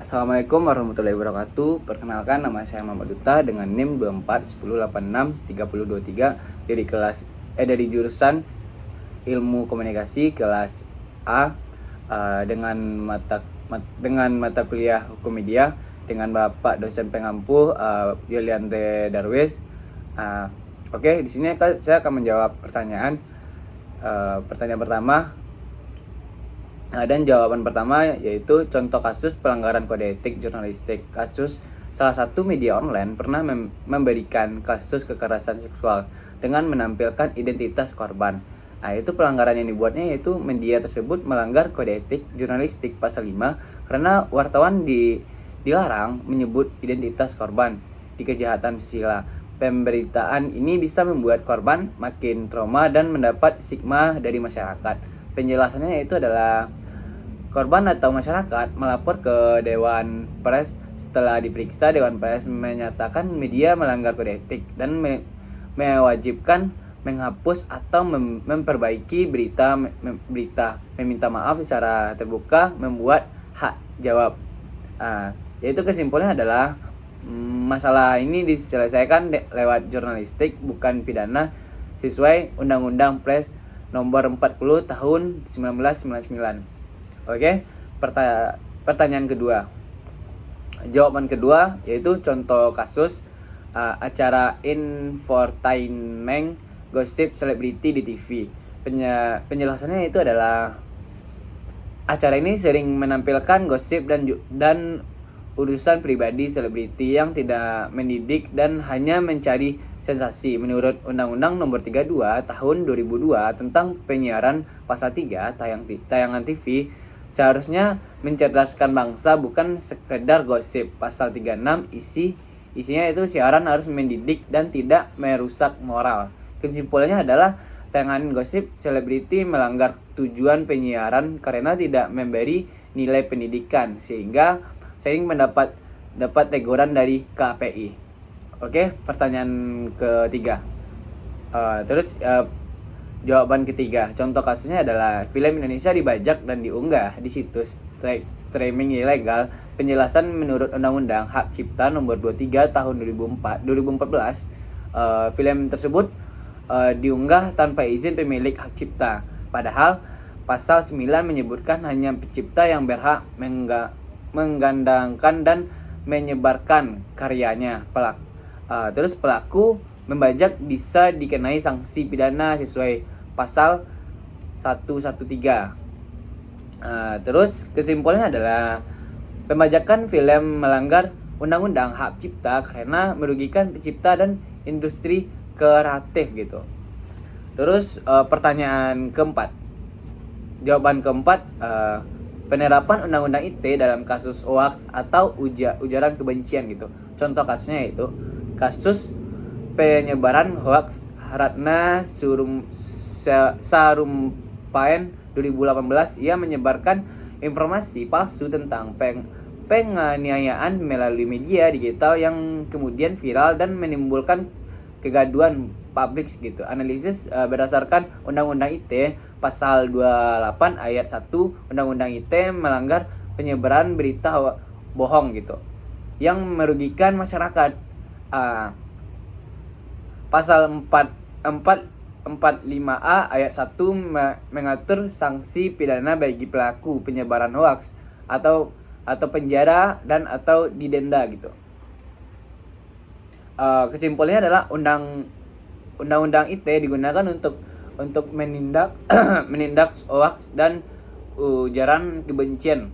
Assalamualaikum warahmatullahi wabarakatuh. Perkenalkan, nama saya Muhammad Duta dengan NIM 2410863023 dari jurusan Ilmu Komunikasi kelas A, dengan mata kuliah Hukum Media dengan Bapak dosen pengampu Yoliandre Darwis. Oke, di sini saya akan menjawab pertanyaan pertama. Dan jawaban pertama yaitu contoh kasus pelanggaran kode etik jurnalistik. Kasus salah satu media online pernah memberikan kasus kekerasan seksual dengan menampilkan identitas korban. Itu pelanggaran yang dibuatnya yaitu media tersebut melanggar kode etik jurnalistik pasal 5 karena wartawan dilarang menyebut identitas korban di kejahatan susila. Pemberitaan ini bisa membuat korban makin trauma dan mendapat stigma dari masyarakat. Penjelasannya itu adalah korban atau masyarakat melapor ke Dewan Pers. Setelah diperiksa, Dewan Pers menyatakan media melanggar kode etik dan mewajibkan menghapus atau memperbaiki berita, meminta maaf secara terbuka, membuat hak jawab. Yaitu kesimpulannya adalah masalah ini diselesaikan lewat jurnalistik, bukan pidana, sesuai Undang-Undang Pers Nomor 40 Tahun 1999. Oke, pertanyaan kedua. Jawaban kedua yaitu contoh kasus acara infotainment gosip selebriti di TV. Penjelasannya itu adalah acara ini sering menampilkan gosip dan urusan pribadi selebriti yang tidak mendidik dan hanya mencari sensasi. Menurut Undang-Undang Nomor 32 Tahun 2002 tentang penyiaran pasal 3, tayangan TV seharusnya mencerdaskan bangsa, bukan sekedar gosip. Pasal 36 isinya itu siaran harus mendidik dan tidak merusak moral. Kesimpulannya adalah tayangan gosip selebriti melanggar tujuan penyiaran karena tidak memberi nilai pendidikan, sehingga sering mendapat teguran dari KPI. Oke, pertanyaan ketiga. Jawaban ketiga, contoh kasusnya adalah film Indonesia dibajak dan diunggah di situs streaming ilegal. Penjelasan menurut Undang-Undang Hak Cipta Nomor 23 Tahun 2014, film tersebut diunggah tanpa izin pemilik hak cipta. Padahal pasal 9 menyebutkan hanya pencipta yang berhak menggandangkan dan menyebarkan karyanya. Pelaku membajak bisa dikenai sanksi pidana sesuai pasal 113. Kesimpulannya adalah pembajakan film melanggar Undang-Undang Hak Cipta karena merugikan pencipta dan industri kreatif gitu. Pertanyaan keempat. Jawaban keempat, penerapan Undang-Undang ITE dalam kasus hoaks atau ujaran kebencian gitu. Contoh kasusnya yaitu kasus penyebaran hoaks Ratna Sarumpait 2018. Ia menyebarkan informasi palsu tentang penganiayaan melalui media digital yang kemudian viral dan menimbulkan kegaduhan publik gitu. Analisis berdasarkan Undang-Undang ITE pasal 28 ayat 1 Undang-Undang ITE melanggar penyebaran berita bohong gitu yang merugikan masyarakat. Pasal 445A ayat 1 mengatur sanksi pidana bagi pelaku penyebaran hoaks atau penjara dan atau didenda gitu. Kesimpulannya adalah Undang-Undang ITE digunakan untuk menindak hoaks dan ujaran kebencian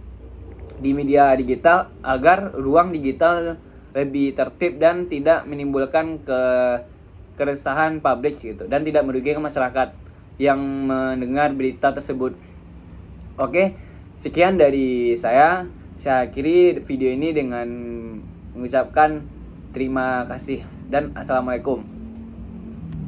di media digital agar ruang digital lebih tertib dan tidak menimbulkan keresahan publik gitu, dan tidak merugikan masyarakat yang mendengar berita tersebut. Oke, sekian dari saya. Saya akhiri video ini dengan mengucapkan terima kasih dan assalamualaikum.